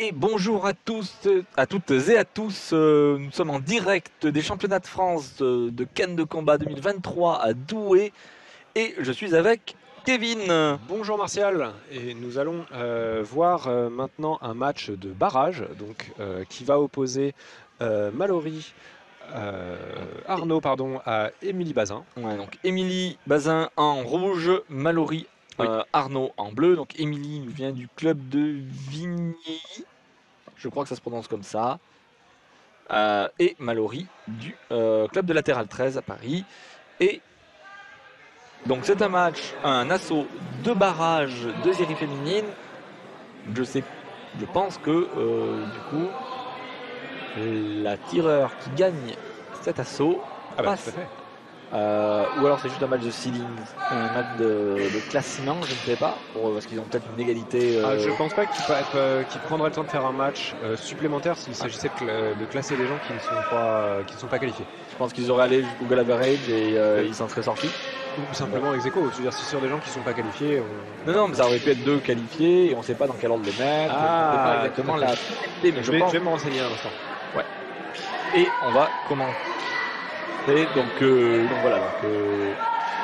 Et bonjour à tous, à toutes et à tous. Nous sommes en direct des championnats de France de Cannes de combat 2023 à Douai et je suis avec Kevin. Bonjour Martial, et nous allons voir maintenant un match de barrage qui va opposer Mallory, Arnaud pardon, à Émilie Bazin. Ouais, donc Émilie Bazin en rouge, Mallory Oui. Arnaud en bleu. Donc Émilie nous vient du club de Vigny, je crois que ça se prononce comme ça. Et Mallory du club de Latéral 13 à Paris. Et donc c'est un match, un assaut de barrage de série féminine. Je pense que du coup la tireur qui gagne cet assaut passe. Tout à fait. Ou alors c'est juste un match de ceiling, un match de classement, je ne sais pas, parce qu'ils ont peut-être une égalité. Je ne pense pas qu'il prendrait le temps de faire un match supplémentaire s'il s'agissait de classer des gens qui ne sont pas qualifiés. Je pense qu'ils auraient allé jusqu'au goal average et ils s'en seraient sortis. Ou simplement ex aequo, c'est-à-dire si sur des gens qui ne sont pas qualifiés. Non, mais ça aurait pu être deux qualifiés et on ne sait pas dans quel ordre les mettre. On sait pas exactement la finalité, mais je vais me renseigner un instant. Ouais. Et on va commencer. Donc voilà.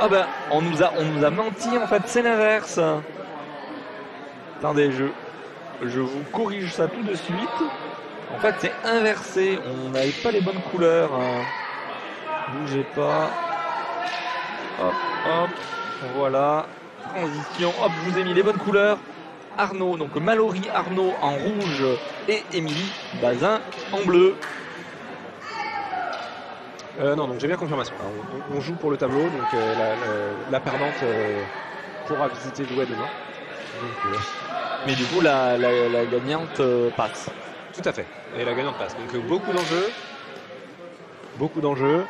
Ah ben, on nous a menti en fait, c'est l'inverse. Attendez, je vous corrige ça tout de suite. En fait, c'est inversé. On n'avait pas les bonnes couleurs. Bougez pas. Hop, voilà. Transition. Hop, je vous ai mis les bonnes couleurs. Arnaud, donc Mallory Arnaud en rouge et Émilie Bazin en bleu. Non, donc j'ai bien confirmation. Alors, on joue pour le tableau, donc la perdante pourra visiter Douai demain. Donc, mais du coup, la gagnante passe. Tout à fait. Et la gagnante passe. Donc beaucoup d'enjeux. Beaucoup d'enjeux.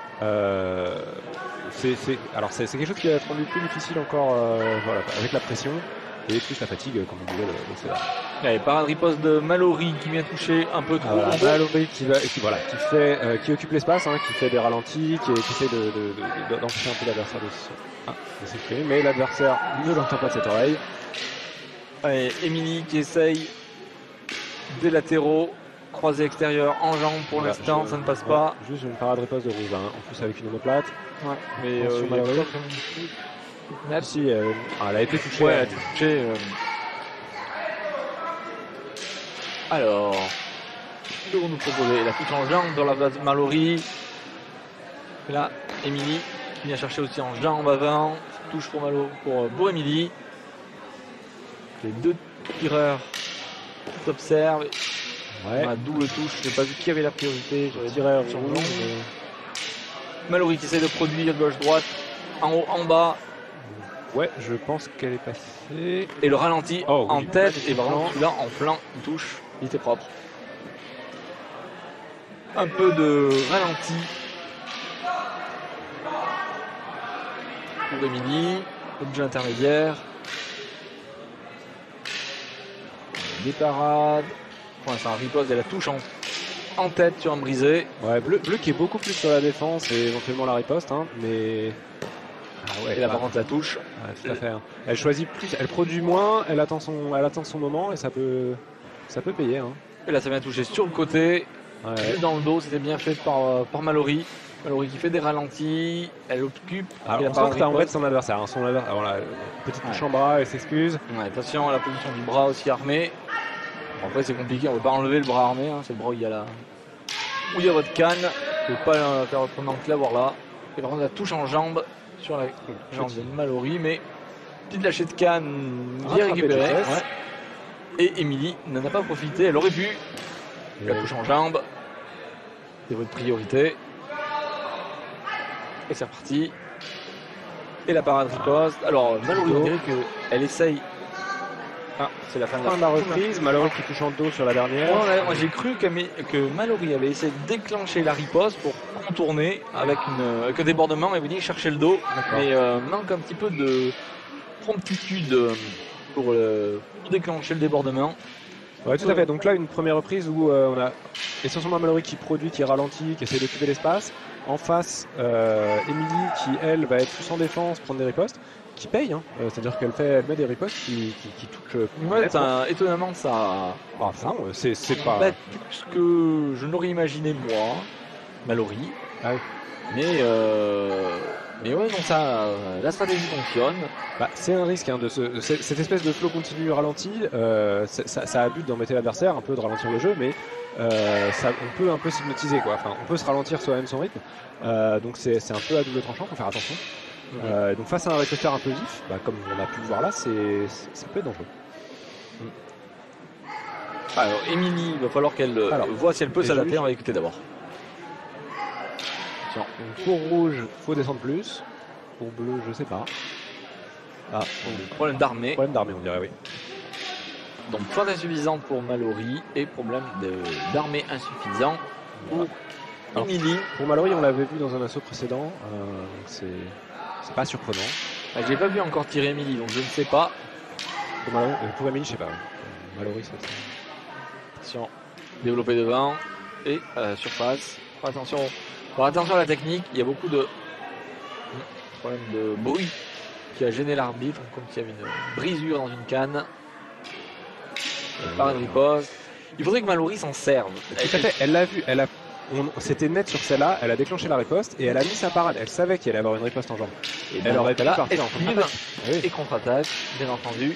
C'est quelque chose qui va être rendu plus difficile encore voilà, avec la pression et plus la fatigue, comme on disait le CEDA. Allez, parade riposte de Mallory qui vient toucher un peu trop. Voilà, Mallory qui occupe l'espace, qui fait des ralentis, qui essaie d'empêcher un peu l'adversaire de s'exprimer, mais l'adversaire ne l'entend pas de cette oreille. Allez, Émilie qui essaye des latéraux, croisé extérieur en jambe pour l'instant, ça ne passe pas. Juste une parade riposte de rouge, en plus avec une omoplate. Ouais, mais Merci, elle a été touchée. Ouais, elle a été touchée. Alors, que vont nous proposer? La touche en jambe dans la base de Mallory. Et là, Émilie qui vient chercher aussi en jambe avant. Touche pour Émilie. Les deux tireurs s'observent. Ouais. On a double touche. Je n'ai pas vu qui avait la priorité. J'aurais tireur sur le jambe. Mallory qui essaie de produire gauche-droite. En haut, en bas. Ouais, je pense qu'elle est passée. Et le ralenti en tête. Et vraiment celui-là en flanc, il touche. Il était propre. Un peu de ralenti pour Émilie. Objet intermédiaire. Des parades. Pour l'instant, un riposte et la touche en tête sur un brisé. Ouais, bleu qui est beaucoup plus sur la défense et éventuellement la riposte, mais. Et là, par contre, la touche. Ouais, tout à fait. Elle choisit plus, elle produit moins, elle attend son moment et ça peut payer. Et là, ça vient toucher sur le côté. Ouais. Juste dans le dos, c'était bien fait par Mallory. Mallory qui fait des ralentis, elle occupe. Alors, on sent que t'as en vrai de son adversaire. Voilà, petite touche en bras, elle s'excuse. Ouais, attention à la position du bras aussi armé. Bon, après, c'est compliqué, on ne peut pas enlever le bras armé. C'est le bras où il y a votre canne. Vous ne pouvez pas faire autrement que l'avoir là. Et par contre, la touche en jambe sur la jambe de Mallory, mais petite lâchée de canne bien récupérée. Ouais. Et Émilie n'en a pas profité, elle aurait pu. La touche en jambe, c'est votre priorité. Et c'est reparti. Et la parade riposte. Alors Mallory, on dirait qu'elle essaye. Ah, c'est la fin de la reprise. Mallory qui touche en dos sur la dernière. Moi j'ai cru que Mallory avait essayé de déclencher la riposte pour contourner avec un débordement et venir chercher le dos. Mais manque un petit peu de promptitude pour déclencher le débordement. Ouais, tout à fait. Donc là, une première reprise où on a essentiellement Mallory qui produit, qui ralentit, qui essaie d'occuper l'espace. En face, Emily qui, elle, va être plus en défense, prendre des ripostes, qui paye. Hein. C'est-à-dire elle met des ripostes qui touchent. Ouais, étonnamment, ça. Ah, non, c'est pas. Peut-être plus que je n'aurais imaginé moi, Mallory. Ah oui. Mais ouais, donc ça, la stratégie fonctionne. Bah, c'est un risque hein, cette espèce de flow continu ralenti. Ça a but d'embêter l'adversaire, un peu de ralentir le jeu, mais on peut un peu s'hypnotiser quoi. Enfin, on peut se ralentir soi-même son rythme. Donc c'est un peu à double tranchant, faut faire attention. Donc face à un riposter un peu vif, bah, comme on a pu le voir là, ça peut être dangereux. Alors, Emily, il va falloir qu'elle voit si elle peut s'adapter. On va écouter d'abord. Donc pour rouge, faut descendre plus. Pour bleu, je sais pas. Ah, problème d'armée. Problème d'armée, on dirait, oui. Donc, force insuffisante pour Mallory et problème d'armée insuffisant pour Emily. Pour Mallory, on l'avait vu dans un assaut précédent. C'est pas surprenant. J'ai pas vu encore tirer Emily, donc je ne sais pas. Pour Emily, je sais pas. Mallory, c'est ça. Attention, développer devant et surface. Attention. Attention à la technique, il y a beaucoup de problèmes de bruit qui a gêné l'arbitre, comme s'il y avait une brisure dans une canne. Par une riposte. Il faudrait que Mallory s'en serve. Tout à fait, elle l'a vu, c'était net sur celle-là, elle a déclenché la riposte et elle a mis sa parade. Elle savait qu'il allait avoir une riposte en jambe. Et elle aurait pu partir en contre-attaque. Et contre-attaque, bien entendu.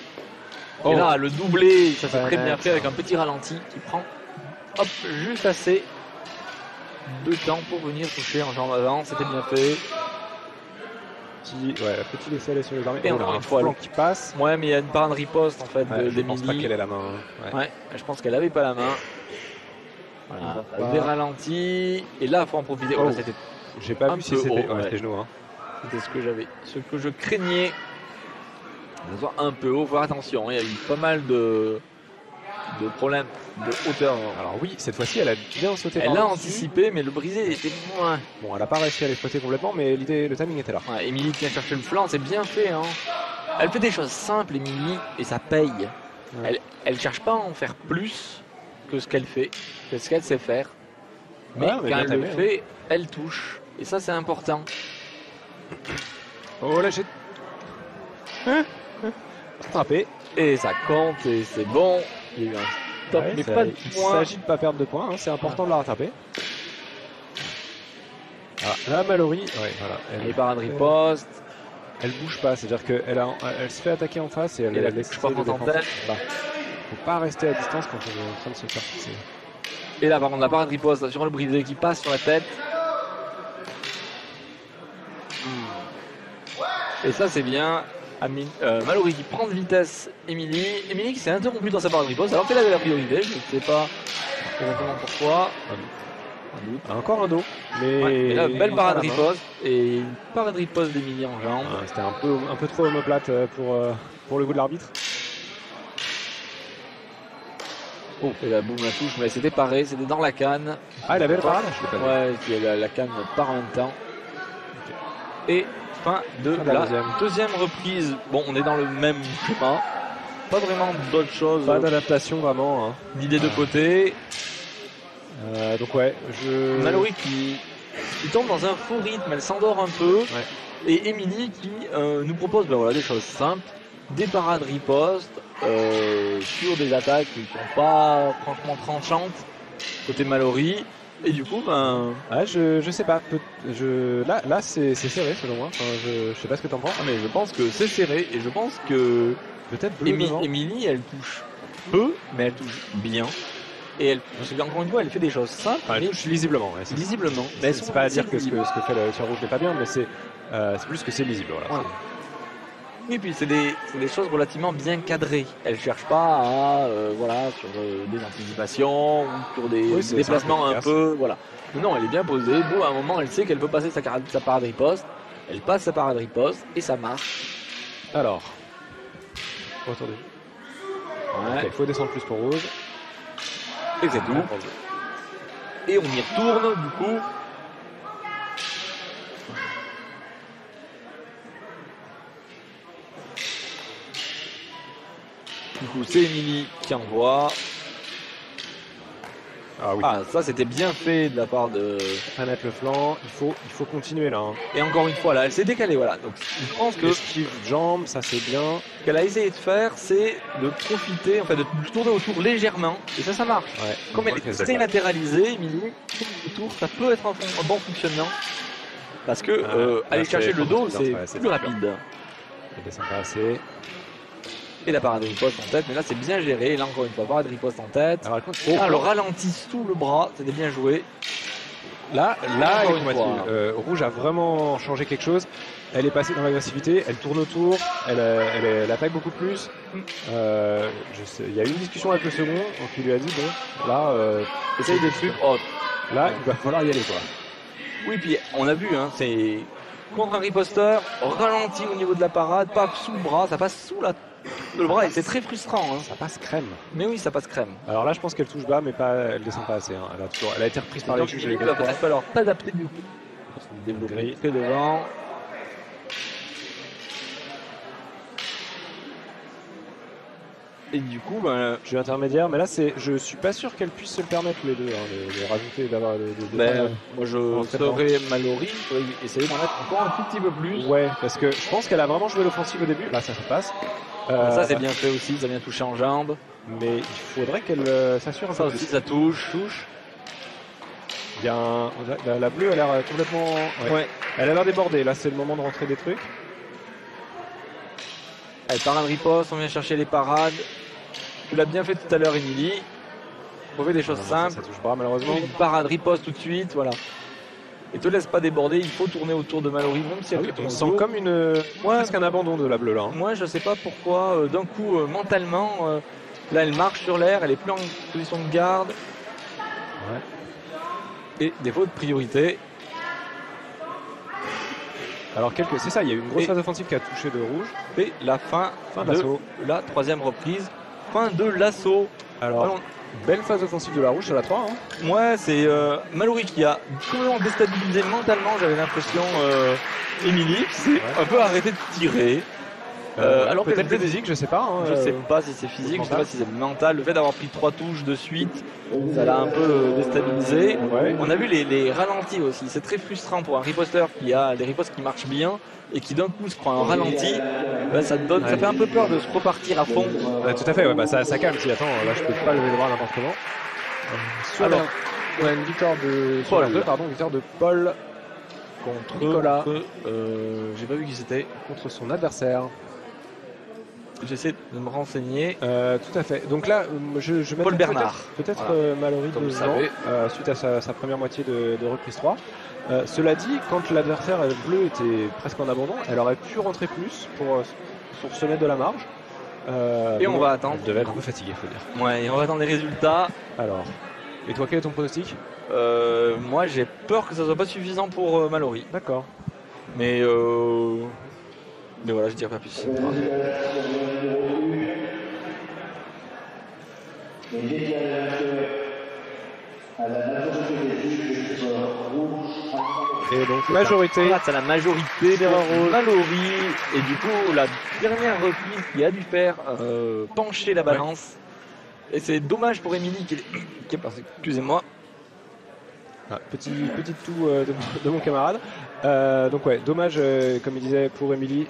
Et là, le doublé, ça s'est très bien fait avec un petit ralenti qui prend juste assez de temps pour venir toucher en jambe avant, c'était bien fait. Petit laisser aller sur les armées. Et encore une fois, qui passe. Ouais, mais il y a une parade riposte en fait d'Emily. Je pense pas qu'elle ait la main. Ouais, je pense qu'elle avait pas la main. Voilà, des ralentis. Et là, il faut en profiter. J'ai pas vu si c'était genou. Hein. C'était ce que je craignais. Un peu haut, faire attention. Il y a eu pas mal de problèmes de hauteur. Alors oui, cette fois-ci, elle a bien sauté. Elle a anticipé, mais le brisé était moins. Bon, elle a pas réussi à l'exploiter complètement, mais le timing était là. Ouais, Emily vient chercher le flanc, c'est bien fait. Hein. Elle fait des choses simples, Emily, et ça paye. Ouais. Elle cherche pas à en faire plus que ce qu'elle fait, que ce qu'elle sait faire. Mais quand elle le fait, elle touche. Et ça, c'est important. Oh là, j'ai rattrapé. Et ça compte, et c'est bon. Il y a eu un stop, mais pas de points. Il s'agit de ne pas perdre de points, hein, c'est important de la rattraper. Là, Mallory, elle est parade riposte. Elle bouge pas, c'est-à-dire qu'elle se fait attaquer en face et elle laisse pas en tête. Faut pas rester à distance quand on est en train de se faire fixer. Et là, par contre, la parade riposte sur le brisé qui passe sur la tête. Et ça, c'est bien. Mallory qui prend de vitesse Emily qui s'est interrompue dans sa parade riposte alors qu'elle avait la priorité, je ne sais pas exactement pourquoi. Encore un dos, mais là, belle parade riposte et une parade riposte d'Emily en jambe. C'était un peu trop omoplate pour le goût de l'arbitre. Et là, boum, la touche, mais c'était paré, c'était dans la canne. Elle avait le parade, je l'ai pas vu. Ouais, la canne part en même temps. Et fin de la deuxième reprise. Bon, on est dans le même schéma. Pas vraiment d'autre chose. Pas d'adaptation vraiment. Hein. Ni des deux côtés. Donc Mallory qui tombe dans un faux rythme, elle s'endort un peu. Ouais. Et Emily qui nous propose des choses simples. Des parades ripostes sur des attaques qui ne sont pas franchement tranchantes côté Mallory. Et du coup, je sais pas. Là, c'est serré selon moi. Enfin, je sais pas ce que t'en penses. Mais je pense que c'est serré et je pense que peut-être Emily, elle touche peu, mais elle touche bien. Et encore une fois, elle fait des choses simples. Elle touche lisiblement. Lisiblement. Mais c'est pas à dire que ce que fait le tir rouge n'est pas bien, mais c'est plus que c'est lisible. Voilà. Et puis c'est des choses relativement bien cadrées. Elle cherche pas à sur des anticipations ou sur des déplacements un peu Non, elle est bien posée. Bon, à un moment, elle sait qu'elle peut passer sa parade riposte. Elle passe sa parade riposte et ça marche. Alors, attendez. Il faut descendre plus pour rouge. Et c'est tout. Et on y retourne du coup. Du coup, c'est Emily qui envoie. Ah oui. Ah, ça c'était bien fait de la part de... À mettre le flanc, il faut continuer là. Hein. Et encore une fois, là, elle s'est décalée, voilà. Donc je pense que Esquive jambe, ça c'est bien. ce qu'elle a essayé de faire, c'est de profiter, en fait, de tourner autour légèrement. Et ça marche. Ouais. Comme elle est très latéralisée, Émilie, autour, ça peut être un bon fonctionnement. Parce que aller chercher le dos, c'est plus rapide. Elle descend pas assez. Et la parade riposte en tête, mais là c'est bien géré. Et là encore une fois, parade riposte en tête. Alors, contre, le ralenti sous le bras, c'était bien joué. Là, Encore une fois. Rouge a vraiment changé quelque chose. Elle est passée dans l'agressivité, elle tourne autour, elle attaque beaucoup plus. Il y a eu une discussion avec le second, donc il lui a dit bon, là, Essaye des trucs. Oh, là, il va falloir y aller quoi. oui, puis on a vu, hein, c'est contre un riposteur, ralenti au niveau de la parade, pas sous le bras, ça passe sous le bras et c'est très frustrant. Hein. Ça passe crème. Mais oui, ça passe crème. Alors là, je pense qu'elle touche bas, mais pas, elle descend pas assez. Hein. Elle a été reprise par les juges. Il va falloir s'adapter du coup. Développer que devant. Et du coup, jeu intermédiaire, mais là, je suis pas sûr qu'elle puisse se le permettre les deux, hein, de rajouter, d'avoir moi je serais Mallory, il faudrait essayer d'en mettre encore un tout petit peu plus. Ouais, parce que je pense qu'elle a vraiment joué l'offensive au début. Là, ça passe. Ça c'est bien fait aussi, ça vient toucher en jambe. Mais il faudrait qu'elle s'assure un ça peu aussi, plus. ça touche. Il y a la bleue a l'air complètement. Ouais. Elle a l'air débordée. Là, c'est le moment de rentrer des trucs. Allez, parade riposte, on vient chercher les parades. Tu l'as bien fait tout à l'heure, Émilie. On fait des choses simples. Ça touche pas, malheureusement. Une parade riposte tout de suite, voilà. Et te laisse pas déborder, il faut tourner autour de Mallory, même si elle on sent comme presque un abandon de la bleue là. Hein. Moi, je sais pas pourquoi, d'un coup, mentalement, là, elle marche sur l'air, elle est plus en position de garde. Ouais. Et défaut de priorité. Alors, c'est ça, il y a eu une grosse phase offensive qui a touché de rouge. Et la fin de l'assaut. La troisième reprise. Fin de l'assaut. Alors, belle phase offensive de la rouge sur la 3. Hein. Ouais, c'est Mallory qui a complètement déstabilisé mentalement, j'avais l'impression, Émilie, qui s'est un peu arrêté de tirer. Alors peut-être physique, je sais pas. Hein, je sais pas si c'est physique, je sais pas si c'est mental. Le fait d'avoir pris 3 touches de suite, ça l'a un peu déstabilisé. Ouais. On a vu les ralentis aussi. C'est très frustrant pour un riposteur qui a des ripostes qui marchent bien et qui d'un coup se prend un ralenti. Ben, ça fait un peu peur de se repartir à fond. Tout à fait, ouais, ça calme. Si attends, là je peux pas lever le bras n'importe comment. Alors, une victoire de victoire de Paul contre Nicolas. J'ai pas vu qui c'était. Contre son adversaire. J'essaie de me renseigner. Tout à fait. Donc là, je Paul Bernard. Peut-être voilà. Mallory suite à sa première moitié de reprise 3. Cela dit, quand l'adversaire bleu était presque en abandon, elle aurait pu rentrer plus pour se mettre de la marge. Et on va attendre. Elle devait être un peu fatiguée, faut dire. Ouais, et on va attendre les résultats. Alors, et toi, quel est ton pronostic ? Moi, j'ai peur que ça soit pas suffisant pour Mallory. D'accord. Mais voilà, je dirais pas plus. Et donc majorité. Grâce à la majorité des Mallory. Et du coup, la dernière reprise qui a dû faire pencher la balance. Ouais. Et c'est dommage pour Émilie qui est passée. Excusez-moi. Petit tout de mon camarade. Donc ouais, dommage comme il disait pour Émilie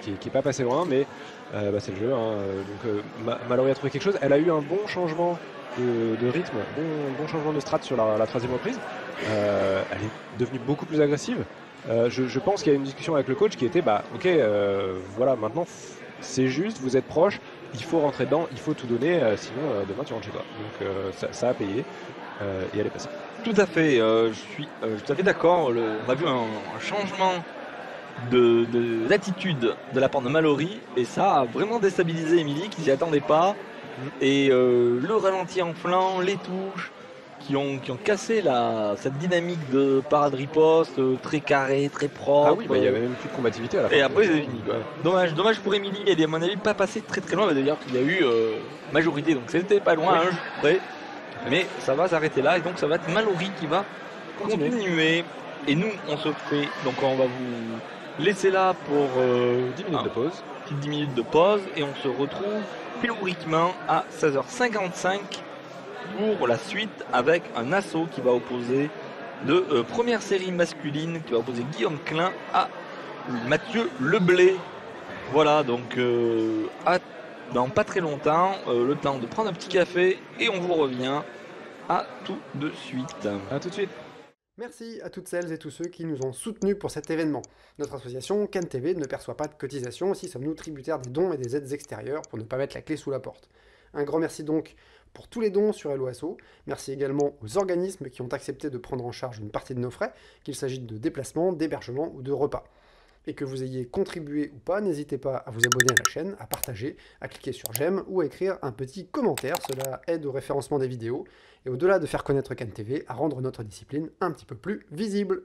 qui est pas passé loin, mais c'est le jeu. Hein. Donc Mallory a trouvé quelque chose. Elle a eu un bon changement de rythme, bon changement de strat sur la troisième reprise. Elle est devenue beaucoup plus agressive. Je pense qu'il y a une discussion avec le coach qui était ok, voilà, maintenant c'est juste, vous êtes proche, il faut rentrer dedans, il faut tout donner, sinon demain tu rentres chez toi. Donc ça a payé. Et elle est passée. Tout à fait, je suis tout à fait d'accord. On a vu un changement d'attitude de la part de Mallory et ça a vraiment déstabilisé Émilie qui s'y attendait pas. Et le ralenti en flanc, les touches qui ont cassé cette dynamique de parade riposte très carré, très propre. Ah oui, il y avait même plus de combativité à la fin. Et après c'est fini. Dommage pour Émilie, elle est à mon avis pas passée très très loin. D'ailleurs il y a eu majorité, donc c'était pas loin un jour près. Mais ça va s'arrêter là et donc ça va être Mallory qui va continuer. Et nous on se fait, donc on va vous laisser là pour 10 minutes de pause. 10 minutes de pause et on se retrouve théoriquement à 16h55 pour la suite avec un assaut qui va opposer de première série masculine, qui va opposer Guillaume Klein à Mathieu Leblé. Voilà, donc dans pas très longtemps, le temps de prendre un petit café et on vous revient à tout de suite. À tout de suite. Merci à toutes celles et tous ceux qui nous ont soutenus pour cet événement. Notre association CanTV ne perçoit pas de cotisation, aussi sommes-nous tributaires des dons et des aides extérieures pour ne pas mettre la clé sous la porte. Un grand merci donc pour tous les dons sur Helloasso. Merci également aux organismes qui ont accepté de prendre en charge une partie de nos frais, qu'il s'agisse de déplacements, d'hébergement ou de repas. Et que vous ayez contribué ou pas, n'hésitez pas à vous abonner à la chaîne, à partager, à cliquer sur j'aime ou à écrire un petit commentaire, cela aide au référencement des vidéos, et au-delà de faire connaître CanTV, à rendre notre discipline un petit peu plus visible.